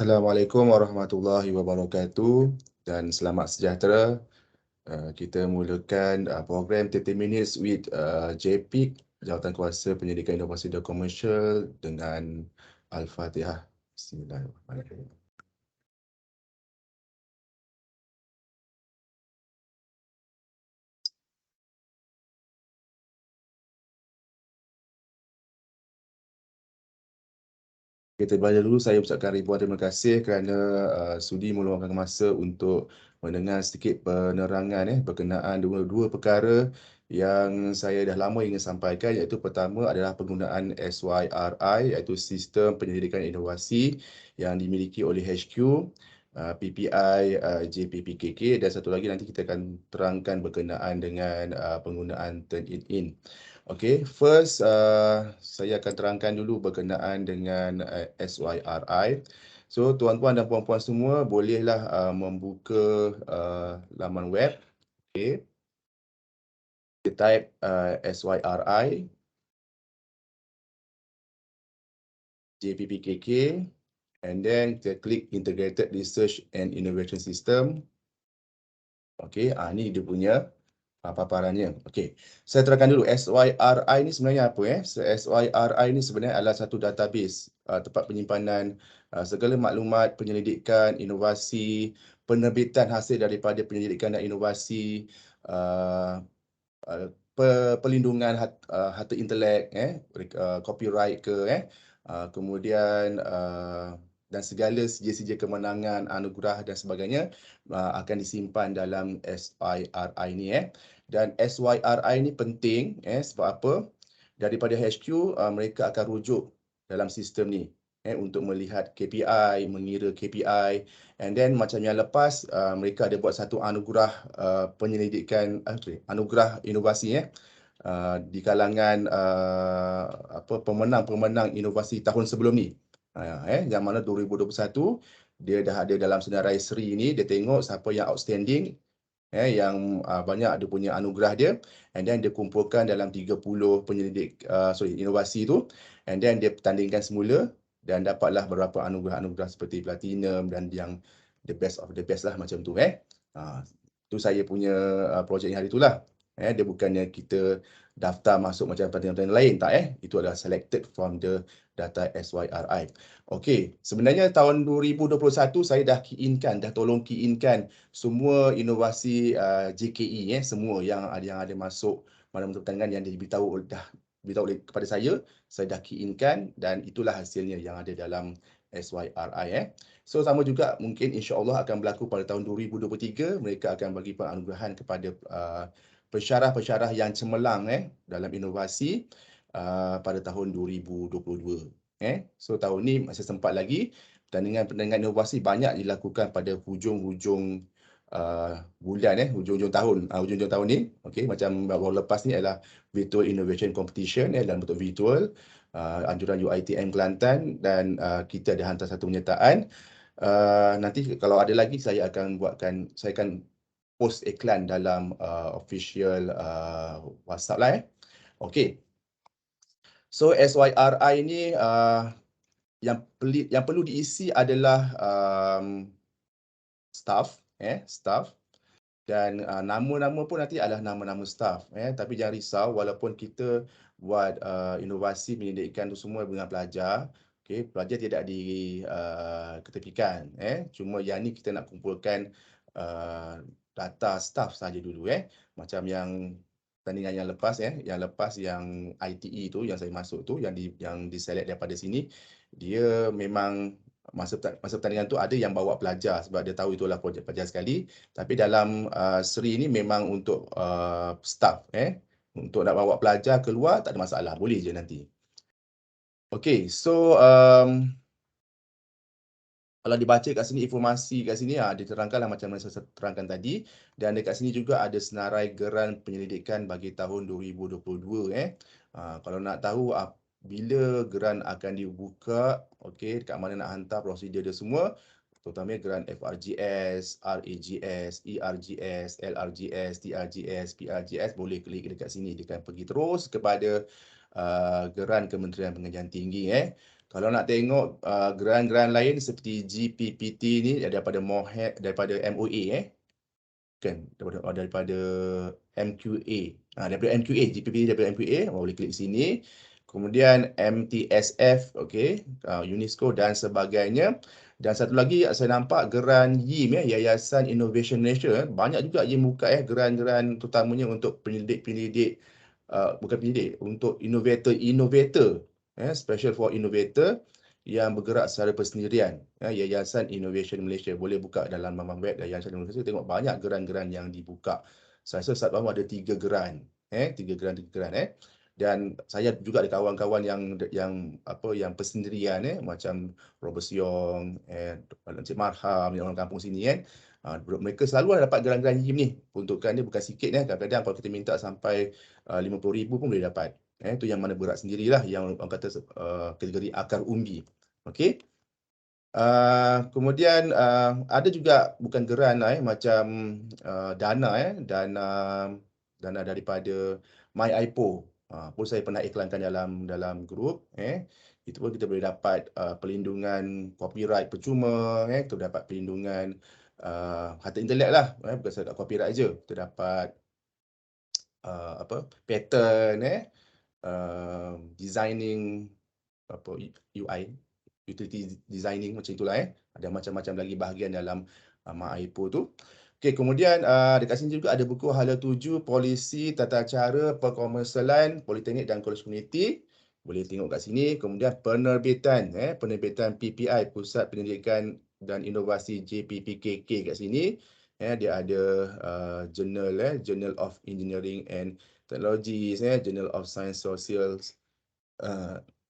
Assalamualaikum warahmatullahi wabarakatuh dan selamat sejahtera. Kita mulakan program 30 Minutes with JPIC, Jawatan Kuasa Penyelidikan Inovasi dan Komersial dengan Al-Fatihah. Bismillahirrahmanirrahim. Kita terlebih dahulu saya ucapkan ribuan terima kasih kerana sudi meluangkan masa untuk mendengar sedikit penerangan berkenaan dua perkara yang saya dah lama ingin sampaikan, iaitu pertama adalah penggunaan SYRI, iaitu Sistem Penyelidikan Inovasi yang dimiliki oleh HQ, PPI, JPPKK, dan satu lagi nanti kita akan terangkan berkenaan dengan penggunaan Turn-in. Okay, first saya akan terangkan dulu berkenaan dengan SYRI. So, tuan-tuan dan puan-puan semua bolehlah membuka laman web. Okay. Kita type SYRI, JPPKK, and then kita klik Integrated Research and Innovation System. Okay, ini dia punya paparannya. Okey, saya terangkan dulu SYRI ni sebenarnya apa SYRI ni sebenarnya adalah satu database tempat penyimpanan segala maklumat penyelidikan, inovasi, penerbitan hasil daripada penyelidikan dan inovasi, perlindungan harta intelek, copyright ke, kemudian dan segala sijil-sijil kemenangan, anugerah dan sebagainya akan disimpan dalam SYRI ni. Dan SYRI ni penting sebab apa? Daripada HQ mereka akan rujuk dalam sistem ni untuk melihat KPI, mengira KPI, and then macam yang lepas mereka ada buat satu anugerah penyelidikan, anugerah inovasi di kalangan pemenang-pemenang inovasi tahun sebelum ni. Yang mana 2021 dia dah ada dalam senarai seri ni, dia tengok siapa yang outstanding, yang banyak dia punya anugerah dia, and then dia kumpulkan dalam 30 inovasi tu, and then dia tandingkan semula dan dapatlah beberapa anugerah-anugerah seperti platinum dan yang the best of the best lah macam tu. Tu saya punya projek yang hari tu lah. Dia bukannya kita daftar masuk macam pertandingan lain, tak. Itu adalah selected from the data SYRI. Okey, sebenarnya tahun 2021 saya dah tolong key in kan semua inovasi JKE semua yang ada masuk mana-mana pertandingan yang diberitahu kepada saya dah key in kan, dan itulah hasilnya yang ada dalam SYRI. So sama juga mungkin insya-Allah akan berlaku pada tahun 2023, mereka akan bagi penganugerahan kepada pensyarah-pensyarah yang cemerlang dalam inovasi pada tahun 2022. So tahun ni masih sempat lagi. Pertandingan inovasi banyak dilakukan pada hujung-hujung bulan hujung-hujung tahun ni. Okey, macam baru lepas ni adalah Virtual Innovation Competition dalam bentuk virtual, anjuran UiTM Kelantan, dan kita ada hantar satu penyertaan. Nanti kalau ada lagi saya akan post iklan dalam official WhatsApp lah. Okey. So SYRI ni yang perlu diisi adalah staff, dan nama-nama pun nanti adalah nama-nama staff. Tapi jangan risau, walaupun kita buat inovasi penyelidikan tu semua dengan pelajar, pelajar tidak diketepikan. Cuma yang ni kita nak kumpulkan data staff saja dulu. Macam yang pertandingan yang lepas, yang ITE tu, yang saya masuk tu, yang diselect daripada sini, dia memang masa pertandingan tu ada yang bawa pelajar sebab dia tahu itulah projek pelajar sekali. Tapi dalam seri ni memang untuk staff. Untuk nak bawa pelajar keluar tak ada masalah, boleh je nanti. Okay, so kalau dibaca kat sini, informasi kat sini diterangkanlah macam mana saya terangkan tadi, dan dekat sini juga ada senarai geran penyelidikan bagi tahun 2022. Kalau nak tahu bila geran akan dibuka, dekat mana nak hantar prosedur dia semua, terutamanya geran FRGS, RAGS, ERGS, LRGS, TRGS, PRGS, boleh klik dekat sini. Dia akan pergi terus kepada geran Kementerian Pengajian Tinggi. Kalau nak tengok geran-geran lain seperti GPPT ni daripada MOA kan, daripada MQA. Daripada MQA, GPPT daripada MQA, boleh klik sini. Kemudian MTSF, okey, UNESCO dan sebagainya. Dan satu lagi saya nampak geran YIM, Yayasan Innovation Malaysia. Banyak juga YIM buka geran-geran terutamanya untuk penyelidik-penyelidik, bukan penyelidik, untuk innovator, special for innovator yang bergerak secara persendirian. Yayasan Innovation Malaysia. Boleh buka dalam laman web Yayasan Innovation Malaysia, tengok banyak geran-geran yang dibuka. Saya rasa saat baru ada 3 geran. 3 geran. Dan saya juga ada kawan-kawan yang persendirian, macam Robert Siong, Encik Marham, yang orang kampung sini mereka selalu ada dapat geran-geran YIM ni. Peruntukan dia bukan sikit, kadang-kadang kalau kita minta sampai 50,000 pun boleh dapat. Itu yang mana bergerak sendirilah, yang orang kata kategori akar umbi. Okey. Kemudian ada juga bukan geran macam dana daripada MyIPO. Pun saya pernah iklankan dalam grup. Itu pun kita boleh dapat perlindungan copyright percuma, kita dapat perlindungan harta intelek lah, bukan sekadar copyright aja. Kita dapat pattern, designing UI, utility designing, macam itulah. Ada macam-macam lagi bahagian dalam MyIPO tu. Okey, kemudian dekat sini juga ada buku Hala 7 Polisi Tata Cara Perkomersialan Politeknik dan Kolej Komuniti. Boleh tengok kat sini. Kemudian penerbitan PPI, Pusat Pendidikan dan Inovasi JPPKK kat sini. Dia ada Journal of Engineering and Technologies, Journal of Science Socials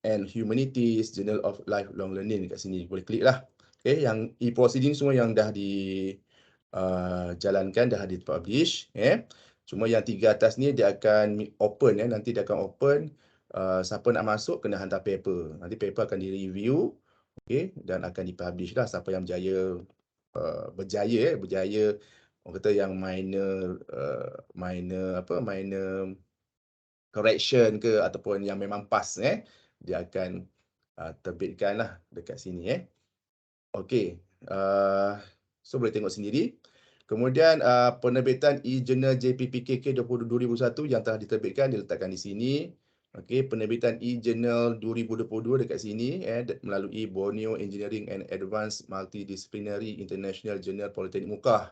and Humanities, Journal of Lifelong Learning kat sini. Boleh klik lah. Okay, yang e-proceeding semua yang dah dijalankan, dah dipublish. Cuma yang 3 atas ni dia akan open. Nanti dia akan open. Siapa nak masuk kena hantar paper. Nanti paper akan direview, dan akan dipublish lah. Siapa yang berjaya, orang kata yang minor correction ke ataupun yang memang pas, dia akan terbitkan lah dekat sini. Okey, so boleh tengok sendiri. Kemudian penerbitan e-Journal JPPKK 2021 yang telah diterbitkan diletakkan di sini. Okey, penerbitan e-Journal 2022 dekat sini melalui Borneo Engineering and Advanced Multidisciplinary International Journal Politeknik Mukah.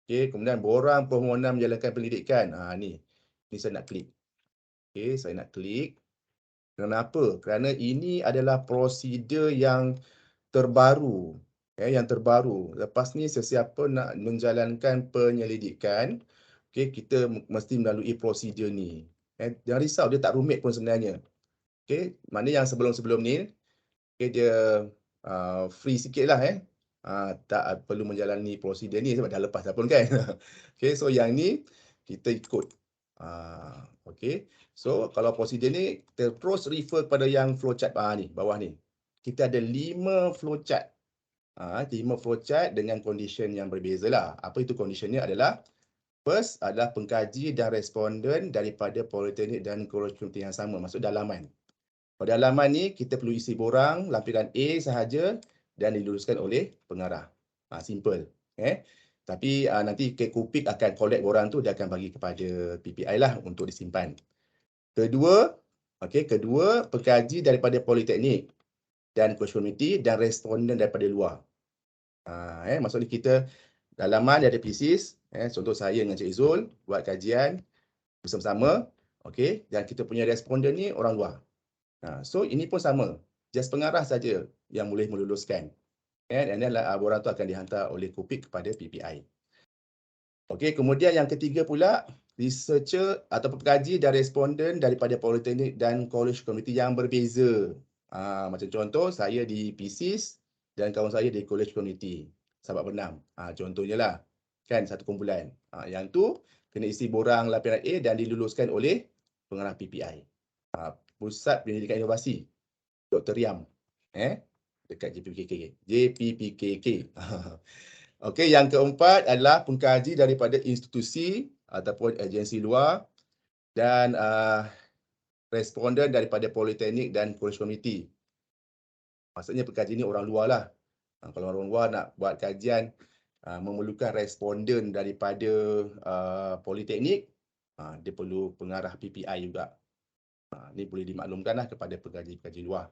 Okey, kemudian borang permohonan menjalankan pendidikan. Ni saya nak klik. Okey, saya nak klik. Kenapa? Kerana ini adalah prosedur yang terbaru. Lepas ni sesiapa nak menjalankan penyelidikan, kita mesti melalui prosedur ni. Jangan risau, dia tak rumit pun sebenarnya. Mana yang sebelum-sebelum ni, dia free sikit lah. Tak perlu menjalani prosedur ni sebab dah lepas dah pun kan. So yang ni kita ikut. So kalau prosedur ni, kita terus refer pada yang flowchart ni, bawah ni. Kita ada 5 flowchart. 5 flowchart dengan condition yang berbeza lah. Apa itu conditionnya adalah, first adalah pengkaji dan responden daripada politeknik dan kolej komuniti yang sama, masuk dalaman. Pada dalaman ni, kita perlu isi borang lampiran A sahaja dan diluluskan oleh pengarah. Simple. Tapi nanti Kupik akan collect borang tu, dia akan bagi kepada PPI lah untuk disimpan. Kedua, pengkaji daripada politeknik dan kolej komuniti dan responden daripada luar. Maksudnya kita dalaman dia ada thesis, contoh saya dengan Cik Zul buat kajian bersama-sama, dan kita punya responden ni orang luar. So ini pun sama, just pengarah saja yang boleh meluluskan. Dan borang tu akan dihantar oleh Kupik kepada PPI. Kemudian yang ketiga pula, researcher atau pengkaji dan responden daripada politeknik dan kolej komuniti yang berbeza. Macam contoh, saya di PSIS dan kawan saya di kolej komuniti, Sahabat Bernam. Contohnya lah, kan satu kumpulan. Yang tu kena isi borang lampiran A dan diluluskan oleh pengarah PPI. Pusat Pendidikan Inovasi, Dr. Riam. Dekat JPPKK. Yang keempat adalah pengkaji daripada institusi ataupun agensi luar dan responden daripada politeknik dan kolej komuniti. Maksudnya pekaji ni orang luar lah. Kalau orang luar nak buat kajian, memerlukan responden daripada politeknik, dia perlu pengarah PPI juga. Ni boleh dimaklumkanlah kepada pekaji-pekaji luar.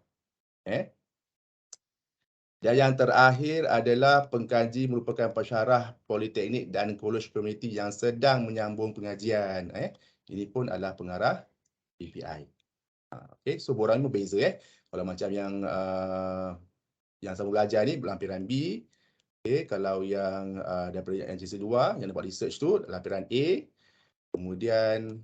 Dan yang terakhir adalah pengkaji merupakan pensyarah politeknik dan kolej komuniti yang sedang menyambung pengajian. Ini pun adalah pengarah PPI. Okay, so borang ni berbeza. Kalau macam yang sama belajar ni lampiran B. Okay, kalau yang daripada yang JC 2 yang buat research tu lampiran A. Kemudian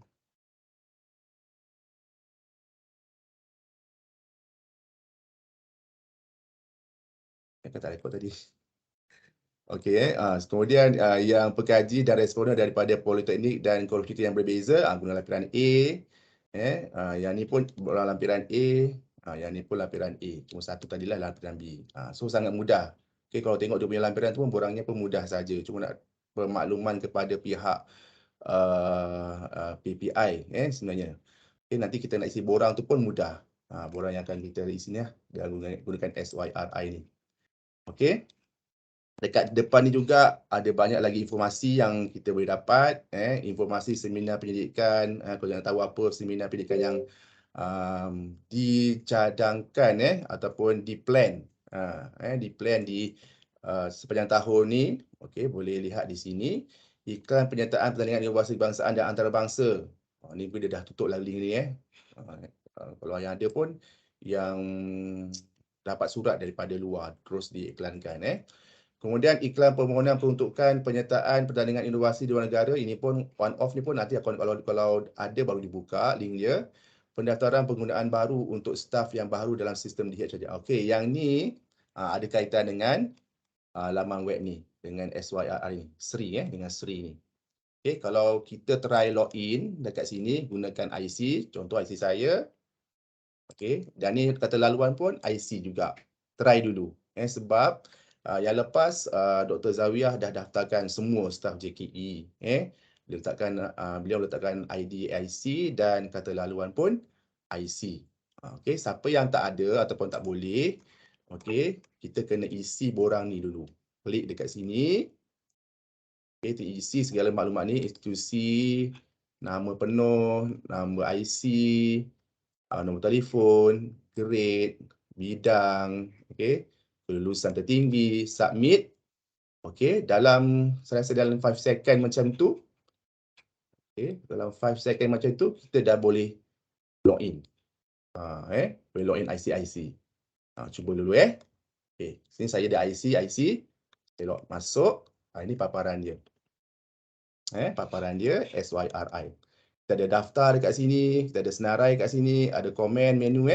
tak rekod tadi. Okey, kemudian yang pengkaji dan responden daripada politeknik dan kolej yang berbeza guna lampiran A. Yang ni pun lampiran A, yang ni pun lampiran A. Cuma satu tadilah lampiran B. So sangat mudah. Okey, kalau tengok dia punya lampiran tu pun borangnya pun mudah saja. Cuma nak permakluman kepada pihak PPI sebenarnya. Okey, nanti kita nak isi borang tu pun mudah. Borang yang akan kita isi ni dengan gunakan SYRI ni. Okey. Dekat depan ni juga ada banyak lagi informasi yang kita boleh dapat. Informasi seminar pendidikan. Kalau nak tahu apa seminar pendidikan yang dicadangkan ataupun diplan. Diplan di sepanjang tahun ni. Okey, boleh lihat di sini. Iklan penyertaan pertandingan inovasi kebangsaan dan antarabangsa. Ni pun dia dah tutup lah link ni. Kalau yang ada pun yang dapat surat daripada luar terus diiklankan. Kemudian iklan permohonan peruntukan penyertaan pertandingan inovasi di luar negara, ini pun one off ni pun nanti kalau ada baru dibuka link dia. Pendaftaran penggunaan baru untuk staf yang baru dalam sistem DH saja. Okey, yang ni ada kaitan dengan laman web ni dengan SYRR ni, Sri dengan Sri ni. Okey, kalau kita try login dekat sini gunakan IC, contoh IC saya. Okey, dan ni kata laluan pun IC juga. Try dulu. Sebab yang lepas Dr. Zawiyah dah daftarkan semua staf JKE. Beliau letakkan ID IC dan kata laluan pun IC. Okey, siapa yang tak ada ataupun tak boleh, okey, kita kena isi borang ni dulu. Klik dekat sini. Okey, isi segala maklumat ni, institusi, nama penuh, nama IC, nombor telefon, grade, bidang, okey, kelulusan tertinggi, submit. Okey, saya rasa dalam 5 second macam tu. Okey, dalam 5 second macam tu kita dah boleh login. Boleh login IC. Cuba dulu Okey, sini saya ada IC. Saya log masuk. Ini paparan dia. Paparan dia SYRI. Kita ada daftar dekat sini, kita ada senarai kat sini, ada komen, menu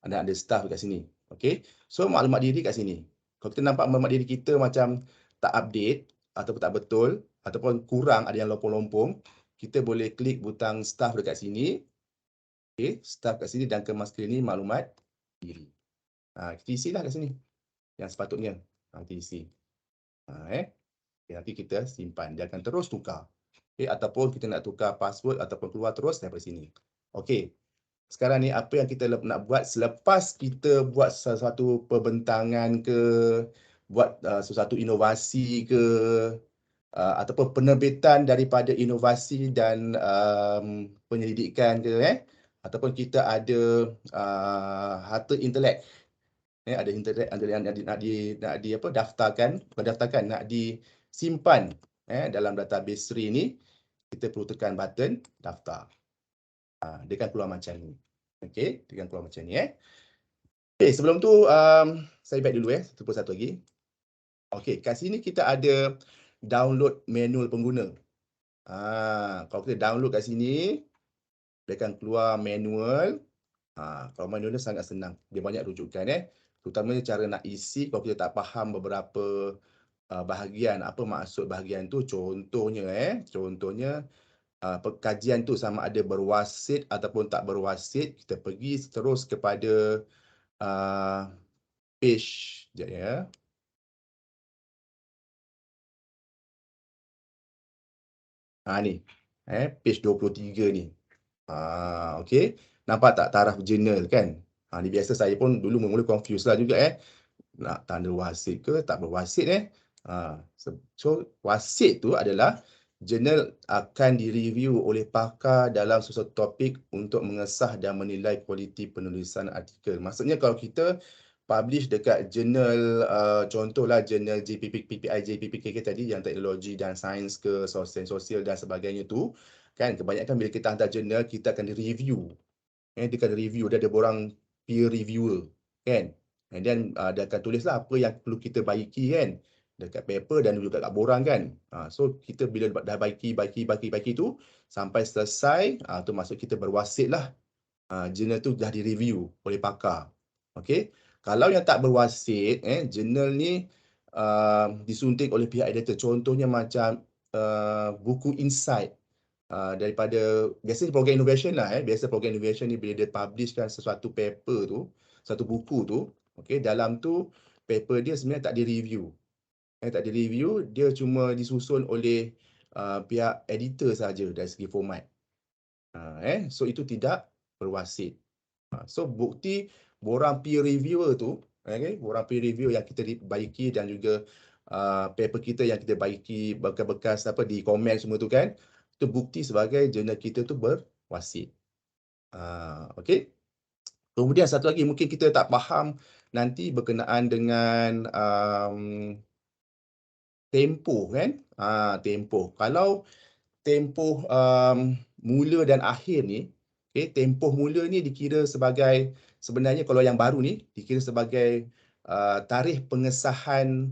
ada staff dekat sini. Okey. So maklumat diri kat sini. Kalau kita nampak maklumat diri kita macam tak update ataupun tak betul ataupun kurang, ada yang lompong-lompong, kita boleh klik butang staff dekat sini. Okey, staff kat sini dan kemas skrin ni maklumat diri. Kita isilah kat sini yang sepatutnya. Nanti isi. Nanti kita simpan, dia akan terus tukar. Ataupun kita nak tukar password ataupun keluar terus daripada sini. Okey. Sekarang ni apa yang kita nak buat selepas kita buat sesuatu perbentangan ke, buat sesuatu inovasi ke, ataupun penerbitan daripada inovasi dan penyelidikan ke, ataupun kita ada harta intelek. Ada intelek nak daftarkan, bukan daftarkan, nak disimpan dalam database Sri ni, kita perlu tekan button daftar. Dia akan keluar macam ni. Okey, dia akan keluar macam ni Okey, sebelum tu saya back dulu satu lagi. Okey, kat sini kita ada download manual pengguna. Kalau kita download kat sini, dia akan keluar manual. Kalau manual ni sangat senang. Dia banyak rujukan terutamanya cara nak isi kalau kita tak faham beberapa bahagian, apa maksud bahagian tu. Contohnya kajian tu sama ada berwasit ataupun tak berwasit, kita pergi terus kepada page sekejap ni page 23 ni. Okey, nampak tak taraf jurnal kan? Ni biasa saya pun dulu mula confuse lah juga nak tanda wasit ke tak berwasit So wasit tu adalah jurnal akan direview oleh pakar dalam sesuatu topik untuk mengesah dan menilai kualiti penulisan artikel. Maksudnya kalau kita publish dekat jurnal, contohlah jurnal JPP, PPI, JPPKK tadi yang teknologi dan sains ke, sosial dan sebagainya tu, kan kebanyakan bila kita hantar jurnal, kita akan review. Dia akan review, dia ada borang peer reviewer, kan? And then dia akan tulislah apa yang perlu kita baiki kan, dekat paper dan juga kat borang kan. So kita bila dah baiki tu sampai selesai, tu maksud kita berwasit lah. Jurnal tu dah direview oleh pakar. Okey. Kalau yang tak berwasit, jurnal ni disunting oleh pihak editor. Contohnya macam buku Insight daripada biasanya program innovation lah biasa program innovation ni bila dia publishkan sesuatu paper tu, satu buku tu, okey, dalam tu paper dia sebenarnya tak di-review. Tak di-review, dia cuma disusun oleh pihak editor saja dari segi format. So itu tidak berwasit. So bukti borang peer reviewer tu, borang peer review yang kita baiki dan juga paper kita yang kita baiki bekas-bekas di komen semua tu kan, itu bukti sebagai jurnal kita tu berwasit. Okey. Kemudian satu lagi mungkin kita tak faham nanti berkenaan dengan tempoh kan. Tempoh. Kalau tempoh mula dan akhir ni, tempoh mula ni dikira sebagai, sebenarnya kalau yang baru ni dikira sebagai tarikh pengesahan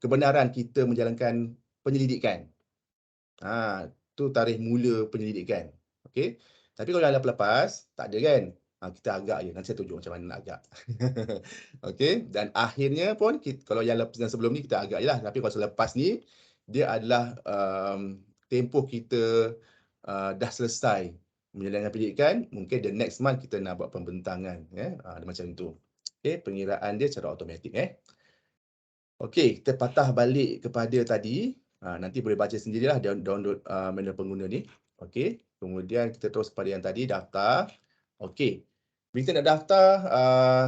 kebenaran kita menjalankan penyelidikan. Tu tarikh mula penyelidikan. Okey. Tapi kalau yang lepas tak ada kan. Kita agak je. Nanti saya tunjuk macam mana nak agak. Okey. Dan akhirnya pun kalau yang sebelum ni kita agak je lah. Tapi kalau selepas ni dia adalah tempoh kita dah selesai menjalankan pendidikan, mungkin the next month kita nak buat pembentangan. Macam tu. Okey, pengiraan dia secara automatik. Okey, kita patah balik kepada tadi. Nanti boleh baca sendirilah download manual pengguna ni. Okey, kemudian kita terus pada yang tadi, daftar. Okey, bila kita nak daftar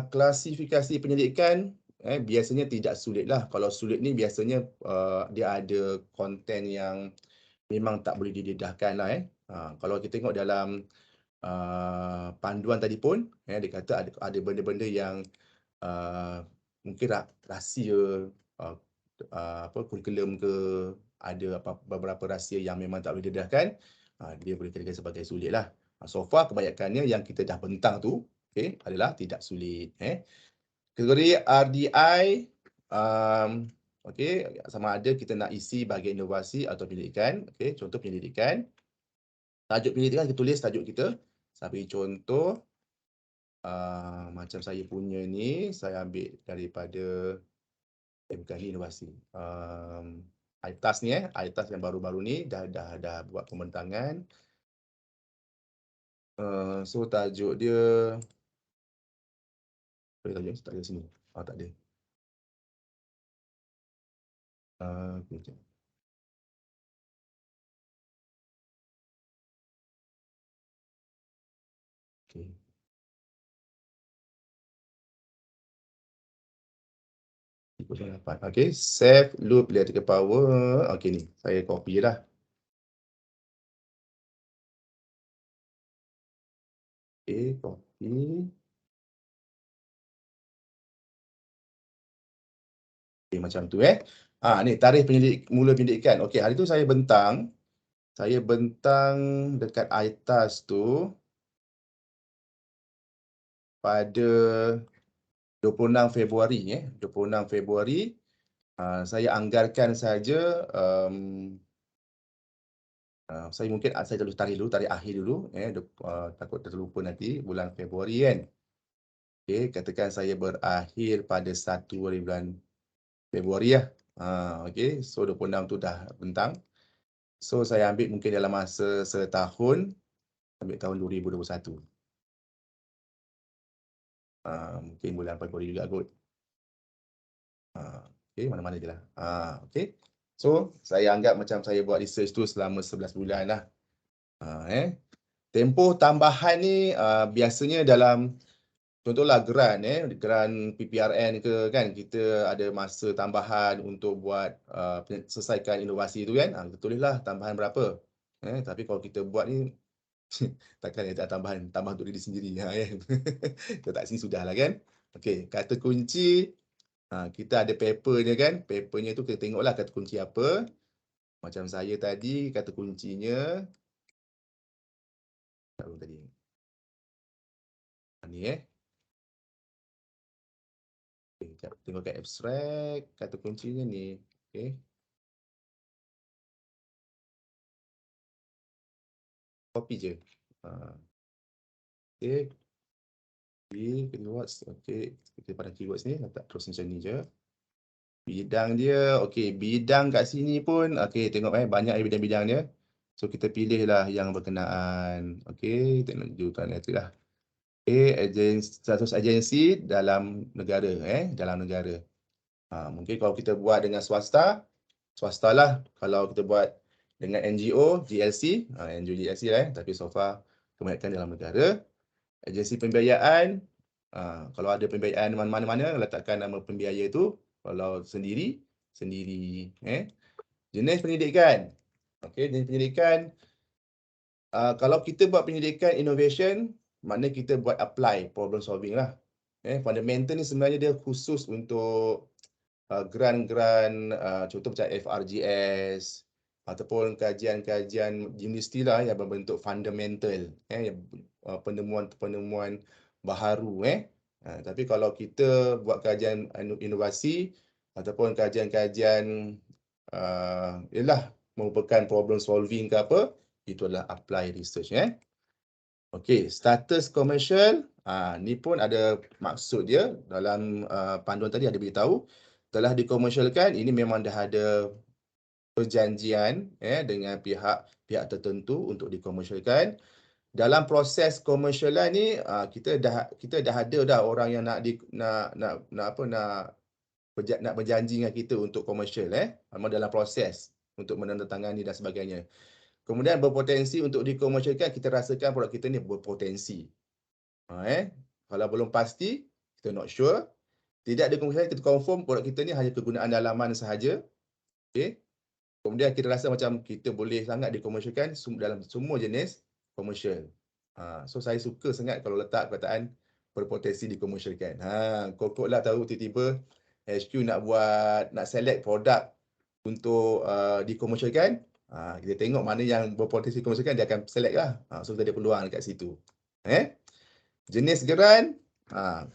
klasifikasi penyelidikan, biasanya tidak sulit lah. Kalau sulit ni biasanya dia ada konten yang memang tak boleh didedahkan lah. Kalau kita tengok dalam panduan tadi pun, dia kata ada benda-benda yang mungkin rahsia kurikulum ke, ada beberapa rahsia yang memang tak boleh didedahkan, dia boleh katakan sebagai sulit lah. So far kebanyakannya yang kita dah bentang tu adalah tidak sulit. Kategori RDI, sama ada kita nak isi bahagian inovasi atau penyelidikan. Contoh penyelidikan. Tajuk penyelidikan kita tulis tajuk kita. Sebagai contoh, macam saya punya ni, saya ambil daripada bukan ni inovasi. ITAS ni ITAS yang baru-baru ni dah buat pembentangan. So tajuk dia tajuk tak ada sini. Tak ada. Okey. Okey. Okey, save loop electrical power. Okey ni, saya copy je lah. Okey, copy. Okey, macam tu ni tarikh mula penyelidikan. Okey, hari tu saya bentang dekat ITAS tu pada 26 Februari 26 Februari. Saya anggarkan saja saya mungkin saya tulis tarikh akhir dulu takut terlupa nanti bulan Februari kan. Okey, katakan saya berakhir pada 1 bulan Februari lah. Okey, so 26 tu dah bentang. So saya ambil mungkin dalam masa setahun, ambil tahun 2021. Mungkin bulan Februari juga kot. Okey, mana-mana je lah. Okey. So, saya anggap macam saya buat research tu selama 11 bulan lah. Tempoh tambahan ni biasanya dalam contohlah grant PPRN ke kan, kita ada masa tambahan untuk buat selesaikan inovasi tu kan, kita tulislah tambahan berapa. Tapi kalau kita buat ni takkan ada tambahan untuk diri sendiri kan. Letak sini sudahlah kan. Okey, kata kunci kita ada papernya kan. Papernya tu kita tengoklah kata kunci apa. Macam saya tadi kata kuncinya tadi. Ni okay, tengok kat abstract, kata kuncinya ni. Okey. Copy je. Okey. Keywords. Okey, kita pada keywords ni letak terus macam ni je. Bidang dia, okey, bidang kat sini pun okey, tengok banyak bidang-bidang dia. So kita pilihlah yang berkenaan. Okey, tengok jurutan itu lah. Status agensi dalam negara dalam negara. Mungkin kalau kita buat dengan swasta lah. Kalau kita buat dengan NGO, GLC, NGO GLC lah tapi so far kebanyakan dalam negara. Agensi pembiayaan, kalau ada pembiayaan mana-mana, letakkan nama pembiaya tu. Kalau sendiri. Jenis pendidikan. Okey, jenis pendidikan. Kalau kita buat pendidikan innovation, maknanya kita buat apply problem solving lah. Fundamental ni sebenarnya dia khusus untuk grant-grant, contoh macam FRGS ataupun kajian-kajian universiti lah yang berbentuk fundamental, penemuan-penemuan baharu. Tapi kalau kita buat kajian inovasi ataupun kajian-kajian ialah merupakan problem solving ke apa, itu adalah apply research. Okey, status komersial, ni pun ada maksud dia dalam panduan tadi ada beritahu telah dikomersialkan. Ini memang dah ada perjanjian dengan pihak tertentu untuk dikomersialkan. Dalam proses komersialan ni kita dah ada dah orang yang nak berjanji dengan kita untuk komersial memang dalam proses untuk menandatangani dan sebagainya. Kemudian berpotensi untuk dikomersialkan, kita rasakan produk kita ni berpotensi. Kalau belum pasti, kita not sure. Tidak dikomersialkan, kita confirm produk kita ni hanya kegunaan dalaman sahaja. Okey. Kemudian kita rasa macam kita boleh sangat dikomersialkan dalam semua jenis komersial. So saya suka sangat kalau letak perkataan berpotensi dikomersialkan. Kokok lah tahu tiba-tiba HQ nak select produk untuk dikomersialkan. Kita tengok mana yang berpotensi dikomersialkan, dia akan select lah. So kita ada peluang dekat situ. Jenis geran,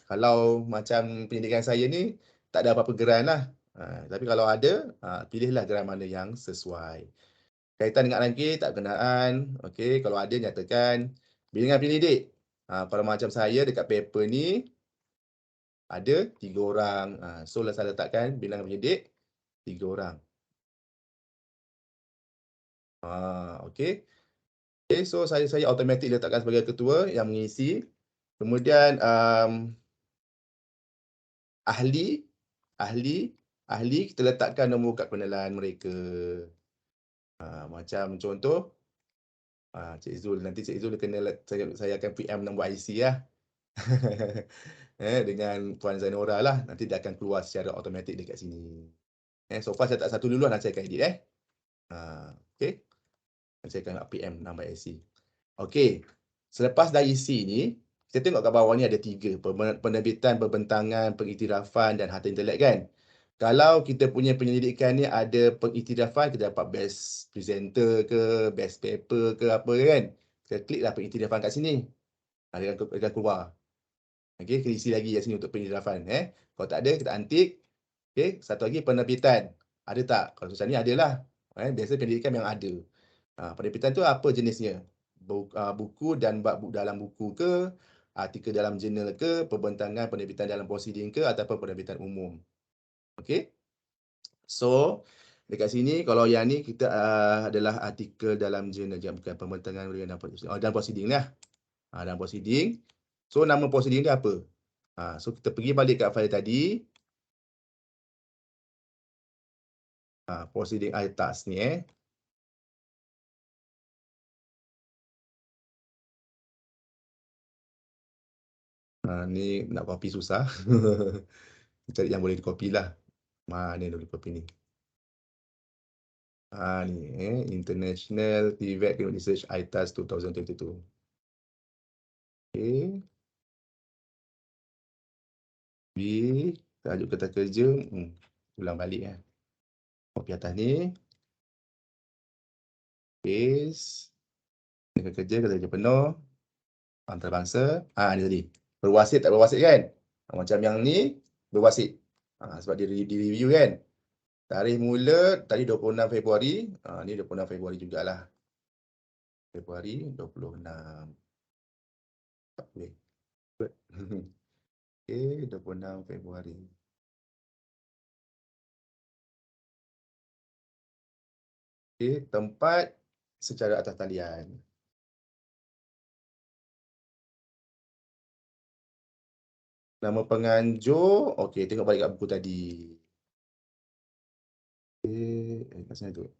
kalau macam pendidikan saya ni tak ada apa-apa geran lah. Tapi kalau ada, pilihlah geran mana yang sesuai. Kaitan dengan rangkit, tak berkenaan. Okey, kalau ada nyatakan. Bilangan pendidik. Kalau macam saya dekat paper ni ada 3 orang. So saya letakkan bilangan pendidik 3 orang. Okey. Okay, so saya automatik letakkan sebagai ketua yang mengisi. Kemudian ahli kita letakkan nombor kad pengenalan mereka. Macam contoh Cik Zul, nanti Cik Zul kena saya akan PM nombor IC lah. Dengan Puan Zainora lah, nanti dia akan keluar secara automatik dekat sini. So far saya tak satu dulu lah, nanti saya akan edit. Okay. Saya akan PM nombor IC. Okey. Selepas dah isi ni, kita tengok kat bawah ni ada 3, penerbitan, pembentangan, pengiktirafan dan harta intelek kan. Kalau kita punya penyelidikan ni ada pengiktirafan, kita dapat best presenter ke, best paper ke apa kan. Kita kliklah pengiktirafan kat sini. Dia akan keluar. Okey, kita isi lagi kat sini untuk pengiktirafan. Kalau tak ada, kita antik. Okey, satu lagi penerbitan. Ada tak? Kalau macam ni adalah. Biasa pendidikan memang ada. Penerbitan tu apa jenisnya? Buku dan bab dalam buku ke, artikel dalam jurnal ke, pembentangan penerbitan dalam prosiding ke, ataupun penerbitan umum. Okey. So, dekat sini kalau yang ni kita adalah artikel dalam jurnal, bukan pembentangan dalam prosiding lah. Dalam prosiding. So, nama prosiding dia apa? So, kita pergi balik kat file tadi. Prosiding atas ni Ni nak copy susah. Cari yang boleh di-copy lah. Mana yang boleh di-copy ni? Ni International TVET Clinical Research ITAS 2022. Okey. B, tajuk kata kerja, ulang balik Copy atas ni. Paste. Kata kerja penuh. Antarabangsa. Ni tadi. Berwasit tak berwasit kan? Macam yang ni, berwasit. Sebab dia di-review kan? Tarikh mula tadi 26 Februari. Ni 26 Februari jugalah. Februari 26. Tak boleh. Okey, 26 Februari. Okey, tempat secara atas talian. Nama penganjur, okey, tengok balik kat buku tadi. Okey, kat sana tu.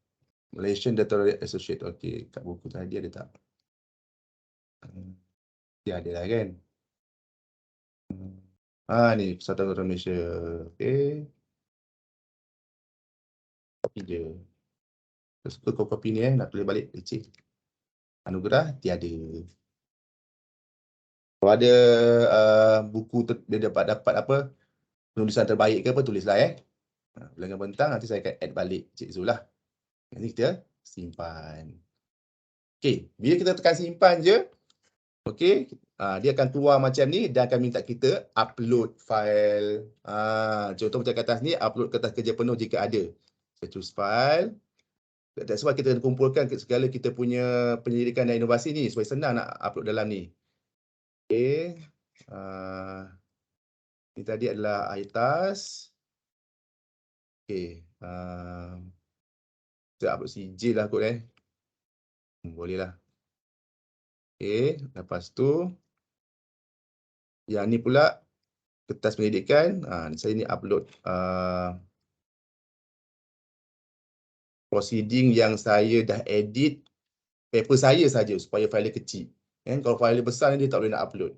Malaysian Doctoral Associate. Okey, kat buku tadi ada tak? Ya, ada lah kan? Ni Persatuan Doktor Malaysia. Okey. Copy je. Suka kau copy ni nak tulis balik leceh. Anugerah tiada. Kalau ada buku dia dapat apa penulisan terbaik ke apa, tulislah Bilangan bentang nanti saya akan add balik Cik Zul lah. Nanti kita simpan. Okey, bila kita tekan simpan je, okey, dia akan keluar macam ni dan akan minta kita upload file. Contoh macam kat atas ni, upload kertas kerja penuh jika ada. Saya choose file. That's why kita kumpulkan segala kita punya penyelidikan dan inovasi ni supaya senang nak upload dalam ni. Okey. Ini tadi adalah ITAS. Okey. Saya upload sijil lah kot boleh lah. Okey. Lepas tu, yang ni pula kertas pendidikan. Saya ni upload proceeding yang saya dah edit paper saya saja supaya file dia kecil. Kalau file dia besar dia tak boleh nak upload.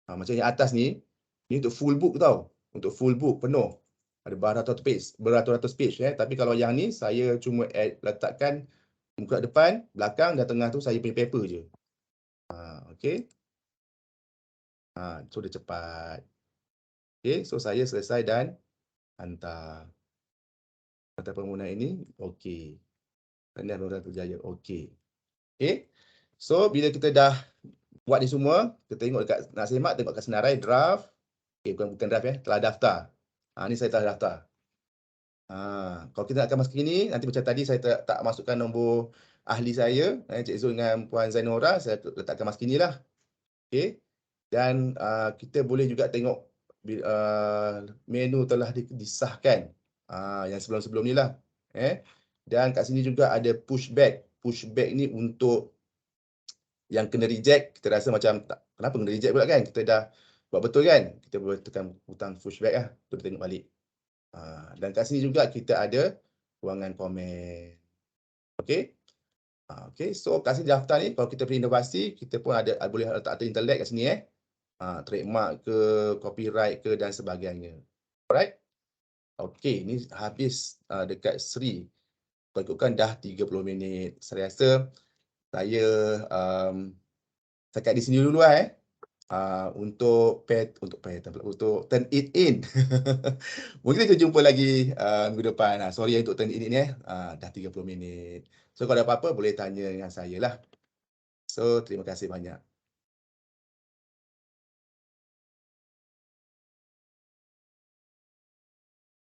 Macam yang atas ni untuk full book tau. Untuk full book penuh. Ada beratus-ratus page. Tapi kalau yang ni saya cuma letakkan muka depan, belakang dan tengah tu saya punya paper je. Okey. So dia cepat. Okey, so saya selesai dan hantar. Hantar permohonan ini, okey. Tahniah Nurul Berjaya, okey. Okey. So bila kita dah buat ni semua, kita tengok dekat nak semak, tengok kat senarai draft. Okey, bukan draft telah daftar. Ni saya telah daftar. Kalau kita nak kemas kini, nanti macam tadi saya tak masukkan nombor ahli saya, Cik Zul dengan Puan Zainora, saya letakkan mas kini lah. Okey. Dan kita boleh juga tengok menu telah disahkan. Yang sebelum-sebelum ni lah. Dan kat sini juga ada pushback. Pushback ni untuk yang kena reject, kita rasa macam kenapa kena reject pula kan? Kita dah buat betul kan? Kita boleh tekan butang pushback lah. Kita tengok balik. Dan kat sini juga kita ada ruangan komen. Okey. Okey, so kat sini daftar ni, kalau kita beri inovasi, kita pun ada boleh letak internet kat sini trademark ke, copyright ke dan sebagainya. Alright. Okey, ni habis dekat Sri. Kalau ikutkan dah 30 minit. Saya rasa saya cakap di sini dulu untuk turn it in. Mungkin kita jumpa lagi minggu depan. Sorry untuk turn it in dah 30 minit. So kalau ada apa-apa boleh tanya dengan saya lah. So terima kasih banyak.